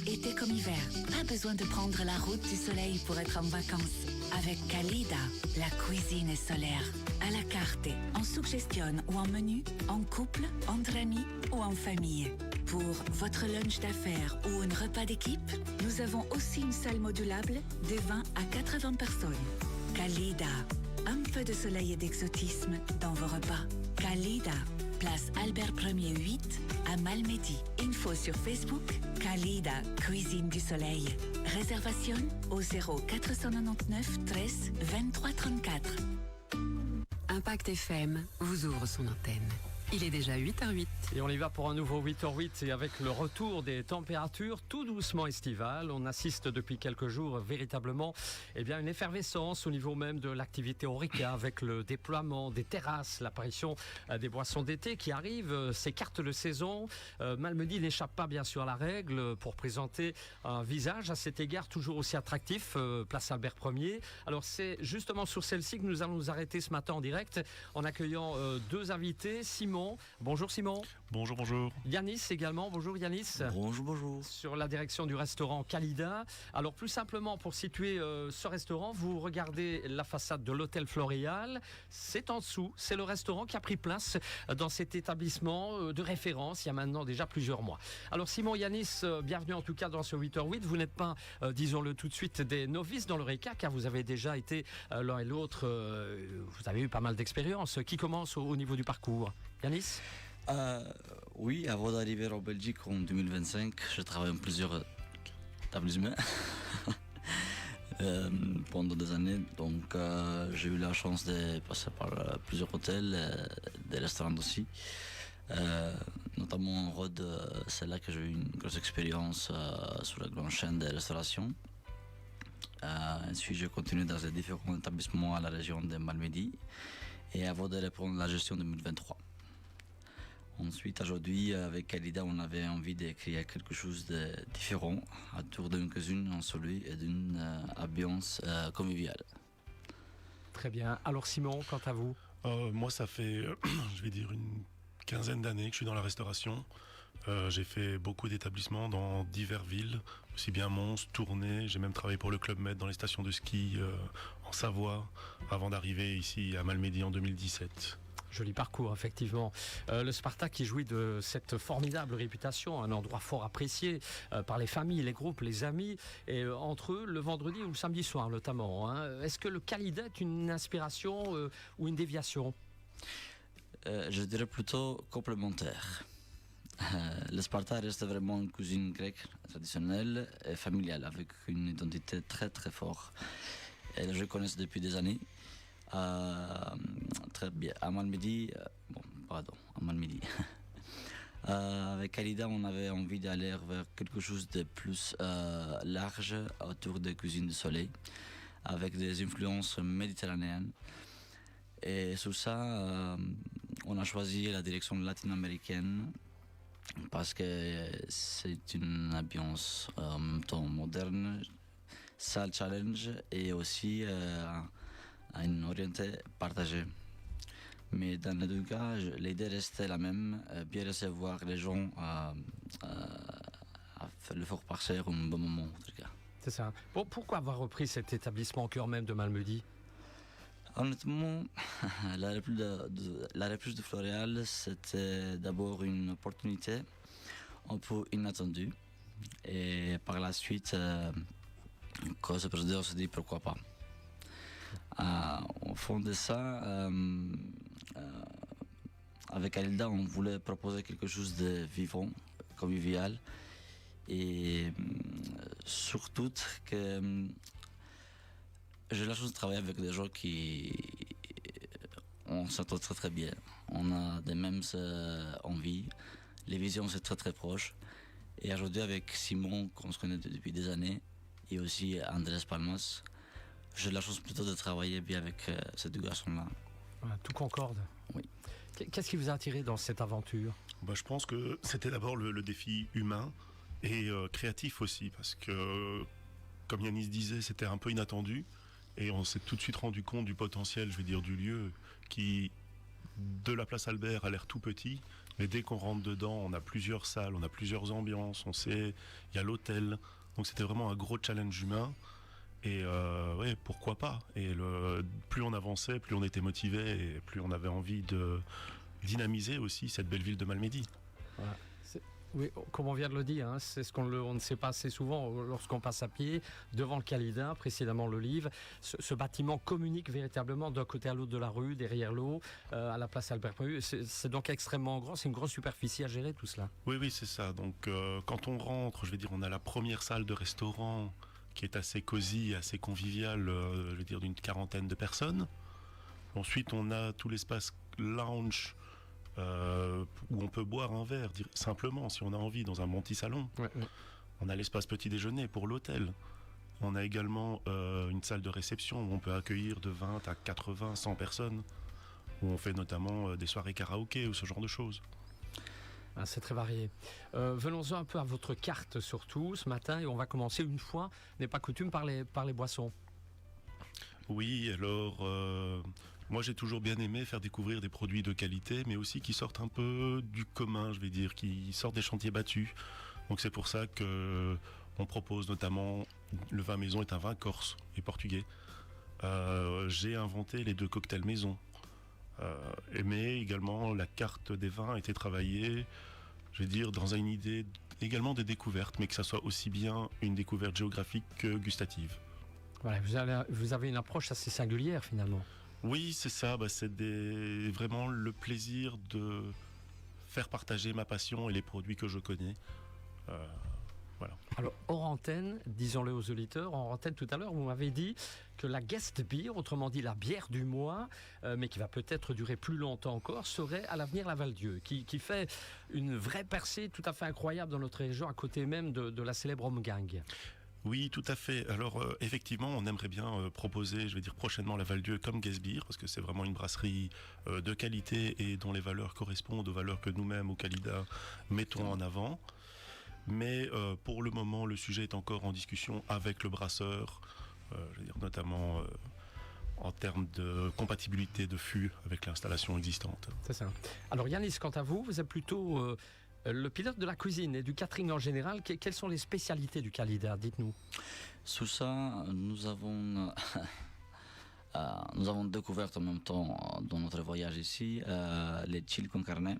Été comme hiver, pas besoin de prendre la route du soleil pour être en vacances. Avec Kalida, la cuisine est solaire. À la carte, en suggestion ou en menu, en couple, entre amis ou en famille. Pour votre lunch d'affaires ou un repas d'équipe, nous avons aussi une salle modulable de 20 à 80 personnes. Kalida, un peu de soleil et d'exotisme dans vos repas. Kalida, place Albert 1er 8 à Malmedy. Info sur Facebook, Kalida, cuisine du soleil. Réservation au 0499 13 23 34. Impact FM vous ouvre son antenne. Il est déjà 8h08. Et on y va pour un nouveau 8h08 et avec le retour des températures tout doucement estivales, on assiste depuis quelques jours véritablement une effervescence au niveau même de l'activité Horeca avec le déploiement des terrasses, l'apparition des boissons d'été qui arrivent, ces cartes de saison. Malmedy n'échappe pas bien sûr à la règle pour présenter un visage à cet égard toujours aussi attractif, place Albert 1er. Alors c'est justement sur celle-ci que nous allons nous arrêter ce matin en direct en accueillant deux invités. Simon. Bonjour Simon. Bonjour, bonjour. Yanis également. Bonjour Yanis. Bonjour, bonjour. Sur la direction du restaurant Kalida. Alors plus simplement pour situer ce restaurant, vous regardez la façade de l'hôtel Floréal. C'est en dessous. C'est le restaurant qui a pris place dans cet établissement de référence il y a maintenant déjà plusieurs mois. Alors Simon, Yanis, bienvenue en tout cas dans ce 8h08. Vous n'êtes pas, disons-le tout de suite, des novices dans l'Horeca car vous avez déjà été l'un et l'autre, vous avez eu pas mal d'expérience. Qui commence au niveau du parcours? Yanis? Oui, avant d'arriver en Belgique en 2025, je travaille en plusieurs établissements pendant des années. Donc, j'ai eu la chance de passer par plusieurs hôtels, des restaurants aussi. Notamment en Rhodes, c'est là que j'ai eu une grosse expérience sur la grande chaîne de restauration. Ensuite, je continue dans les différents établissements à la région de Malmedy et avant de reprendre la gestion 2023. Ensuite, aujourd'hui, avec Kalida, on avait envie de créer quelque chose de différent autour d'une cuisine ensoleillée et d'une ambiance conviviale. Très bien. Alors Simon, quant à vous? Moi, ça fait, je vais dire, une quinzaine d'années que je suis dans la restauration. J'ai fait beaucoup d'établissements dans diverses villes, aussi bien Mons, Tournai. J'ai même travaillé pour le Club Med dans les stations de ski en Savoie, avant d'arriver ici à Malmedy en 2017. Joli parcours, effectivement. Le Spartak qui jouit de cette formidable réputation, un endroit fort apprécié par les familles, les groupes, les amis, et entre eux, le vendredi ou le samedi soir notamment. Est-ce que le Kalida est une inspiration ou une déviation? Je dirais plutôt complémentaire. Le Spartak reste vraiment une cuisine grecque traditionnelle et familiale, avec une identité très très forte. Et je connais depuis des années. Très bien. À Malmedy, à Malmedy. Avec Kalida, on avait envie d'aller vers quelque chose de plus large autour des cuisines du soleil, avec des influences méditerranéennes. Et sur ça, on a choisi la direction latino-américaine parce que c'est une ambiance en même temps moderne, ça challenge et aussi à une orientée partagée. Mais dans les deux cas, l'idée restait la même, bien recevoir les gens à faire l'effort passer un bon moment en tout cas. C'est ça. Bon, pourquoi avoir repris cet établissement au cœur même de Malmedy? Honnêtement, la reprise de Floréal, c'était d'abord une opportunité un peu inattendue. Et par la suite, quand ce président se dit pourquoi pas. Au fond de ça, avec Alida, on voulait proposer quelque chose de vivant, convivial, et surtout que j'ai la chance de travailler avec des gens qui on s'entend très très bien. On a des mêmes envies, les visions c'est très très proche. Et aujourd'hui avec Simon, qu'on se connaît depuis des années, et aussi Andrés Palmas, j'ai la chance plutôt de travailler bien avec ces deux garçons-là. Voilà, tout concorde. Oui. Qu'est-ce qui vous a attiré dans cette aventure? Je pense que c'était d'abord le défi humain et créatif aussi, parce que, comme Yanis disait, c'était un peu inattendu. Et on s'est tout de suite rendu compte du potentiel, je vais dire, du lieu qui, de la place Albert, a l'air tout petit. Mais dès qu'on rentre dedans, on a plusieurs salles, on a plusieurs ambiances, on sait, il y a l'hôtel. Donc c'était vraiment un gros challenge humain. Et ouais, pourquoi pas. Et plus on avançait, plus on était motivé et plus on avait envie de dynamiser aussi cette belle ville de Malmedy. Voilà. Oui, comme on vient de le dire, hein, c'est ce qu'on ne sait pas assez souvent lorsqu'on passe à pied devant le Calida, précédemment le Livre. Ce bâtiment communique véritablement d'un côté à l'autre de la rue, derrière l'eau, à la place Albert Camus. C'est donc extrêmement grand, c'est une grosse superficie à gérer tout cela. Oui, c'est ça. Donc quand on rentre, je vais dire, on a la première salle de restaurant qui est assez cosy, assez conviviale, je vais dire d'une 40aine de personnes. Ensuite, on a tout l'espace lounge où on peut boire un verre simplement si on a envie dans un bon petit salon. Ouais. On a l'espace petit déjeuner pour l'hôtel. On a également une salle de réception où on peut accueillir de 20 à 80, 100 personnes, où on fait notamment des soirées karaoké ou ce genre de choses. Ah, c'est très varié. Venons-en un peu à votre carte surtout ce matin et on va commencer une fois, n'est pas coutume, par les boissons. Oui, alors moi j'ai toujours bien aimé faire découvrir des produits de qualité, mais aussi qui sortent un peu du commun, je vais dire, qui sortent des chantiers battus. Donc c'est pour ça que on propose notamment, le vin maison est un vin corse et portugais. J'ai inventé les 2 cocktails maison. Mais également la carte des vins a été travaillée, je vais dire, dans une idée également de découverte, mais que ça soit aussi bien une découverte géographique que gustative. Voilà, vous avez une approche assez singulière finalement. Oui, c'est ça, c'est vraiment le plaisir de faire partager ma passion et les produits que je connais. Voilà. Alors, hors antenne, disons-le aux auditeurs, hors antenne tout à l'heure, vous m'avez dit que la guest beer, autrement dit la bière du mois, mais qui va peut-être durer plus longtemps encore, serait à l'avenir la Val-Dieu, qui fait une vraie percée tout à fait incroyable dans notre région, à côté même de la célèbre Omgang. Oui, tout à fait. Alors, effectivement, on aimerait bien proposer, je vais dire prochainement, la Val-Dieu comme guest beer, parce que c'est vraiment une brasserie de qualité et dont les valeurs correspondent aux valeurs que nous-mêmes, au Calida, mettons en avant. Mais pour le moment, le sujet est encore en discussion avec le brasseur, je veux dire notamment en termes de compatibilité de fût avec l'installation existante. C'est ça. Alors Yanis, quant à vous, vous êtes plutôt le pilote de la cuisine et du catering en général. Quelles sont les spécialités du Calida? Dites-nous. Sous ça, nous avons découvert en même temps dans notre voyage ici les chili con carne.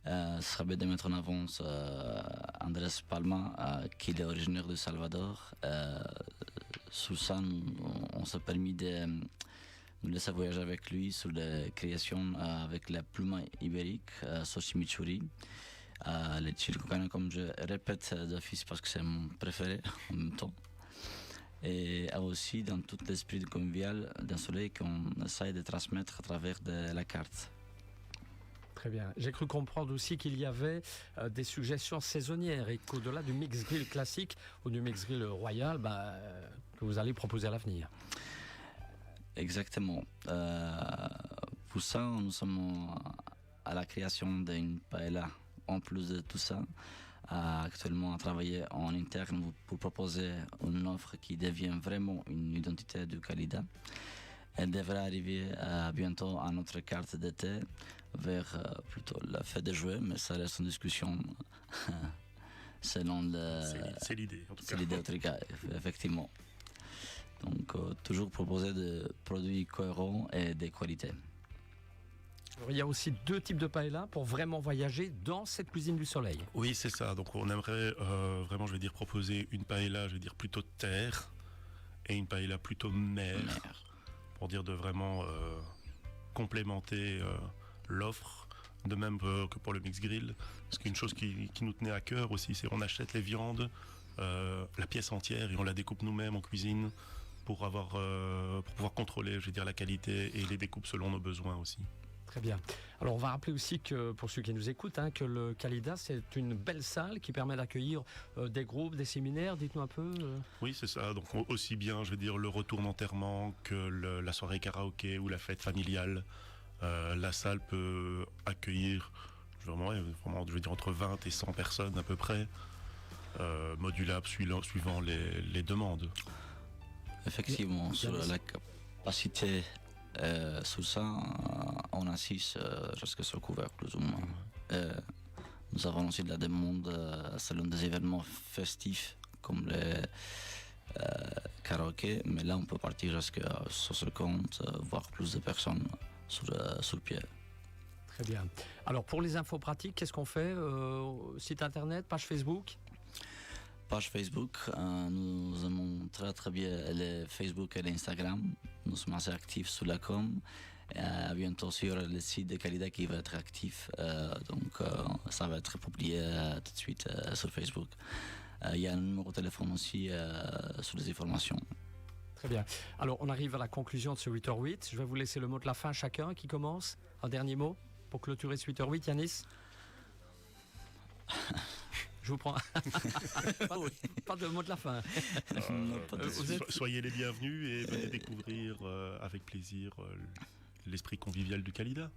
Ce serait bien de mettre en avant Andrés Palma, qui est originaire de Salvador. Sous ça, on s'est permis de nous laisser voyager avec lui sur la création avec la plume ibérique, Sochimichuri. Le chili con carne, comme je répète d'office parce que c'est mon préféré en même temps. Et aussi dans tout l'esprit convivial d'un soleil qu'on essaie de transmettre à travers de la carte. Très bien. J'ai cru comprendre aussi qu'il y avait des suggestions saisonnières et qu'au-delà du mix grill classique ou du mix grill royal, que vous allez proposer à l'avenir. Exactement. Pour ça, nous sommes à la création d'une paella. En plus de tout ça, actuellement à travailler en interne pour proposer une offre qui devient vraiment une identité du Calida. Elle devrait arriver bientôt à notre carte d'été vers plutôt la fête de juillet, mais ça reste en discussion selon C'est l'idée, en tout cas. C'est l'idée, en tout cas, effectivement. Donc, toujours proposer des produits cohérents et de qualité. Alors, il y a aussi 2 types de paella pour vraiment voyager dans cette cuisine du soleil. Oui, c'est ça. Donc, on aimerait vraiment, je vais dire, proposer une paella, je vais dire, plutôt terre et une paella plutôt mer. Pour dire de vraiment complémenter l'offre, de même que pour le mix grill. Parce qu'une chose qui nous tenait à cœur aussi, c'est qu'on achète les viandes, la pièce entière, et on la découpe nous-mêmes en cuisine pour pouvoir contrôler, je veux dire, la qualité et les découpes selon nos besoins aussi. Très bien. Alors on va rappeler aussi que, pour ceux qui nous écoutent, que le Calida, c'est une belle salle qui permet d'accueillir des groupes, des séminaires. Dites-nous un peu. Oui, c'est ça. Donc aussi bien, je veux dire, le retour d'enterrement que la soirée karaoké ou la fête familiale. La salle peut accueillir vraiment, je veux dire, entre 20 et 100 personnes à peu près, modulable suivant les demandes. Effectivement, sur la capacité sous ça, on assiste jusqu'à ce couvert plus ou moins. Nous avons aussi de la demande selon des événements festifs comme les karaoké, mais là on peut partir jusqu'à 60, voire plus de personnes sur pied. Très bien. Alors pour les infos pratiques, qu'est-ce qu'on fait? Site internet, page Facebook? Page Facebook, nous aimons très bien les Facebook et l'Instagram. Nous sommes assez actifs sur la com. Bientôt sur le site de Kalida qui va être actif, donc ça va être publié tout de suite sur Facebook. Il y a un numéro de téléphone aussi sur les informations. Très bien. Alors on arrive à la conclusion de ce 8h08. Je vais vous laisser le mot de la fin chacun. Qui commence? Un dernier mot pour clôturer ce 8h08, Yanis? Je vous prends. Pas de mot de la fin. Soyez les bienvenus et venez découvrir avec plaisir l'esprit convivial du Kalida.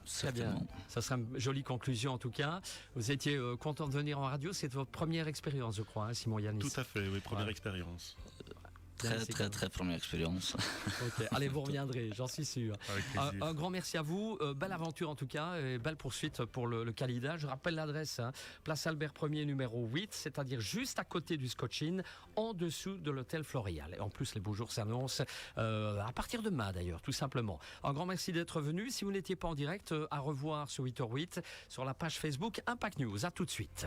Très bien. Ça sera une jolie conclusion en tout cas. Vous étiez content de venir en radio. C'est votre première expérience, je crois, hein, Simon Yanis. Tout à fait, oui, première expérience. Très première expérience. Okay. Allez, vous reviendrez, j'en suis sûr. Avec plaisir. Un grand merci à vous. Belle aventure en tout cas, et belle poursuite pour le Kalida. Je rappelle l'adresse, hein, place Albert 1er, numéro 8, c'est-à-dire juste à côté du Scotch-In, en dessous de l'hôtel Floréal. Et en plus, les beaux jours s'annoncent à partir de demain d'ailleurs, tout simplement. Un grand merci d'être venu. Si vous n'étiez pas en direct, à revoir sur 8h08 sur la page Facebook Impact News. À tout de suite.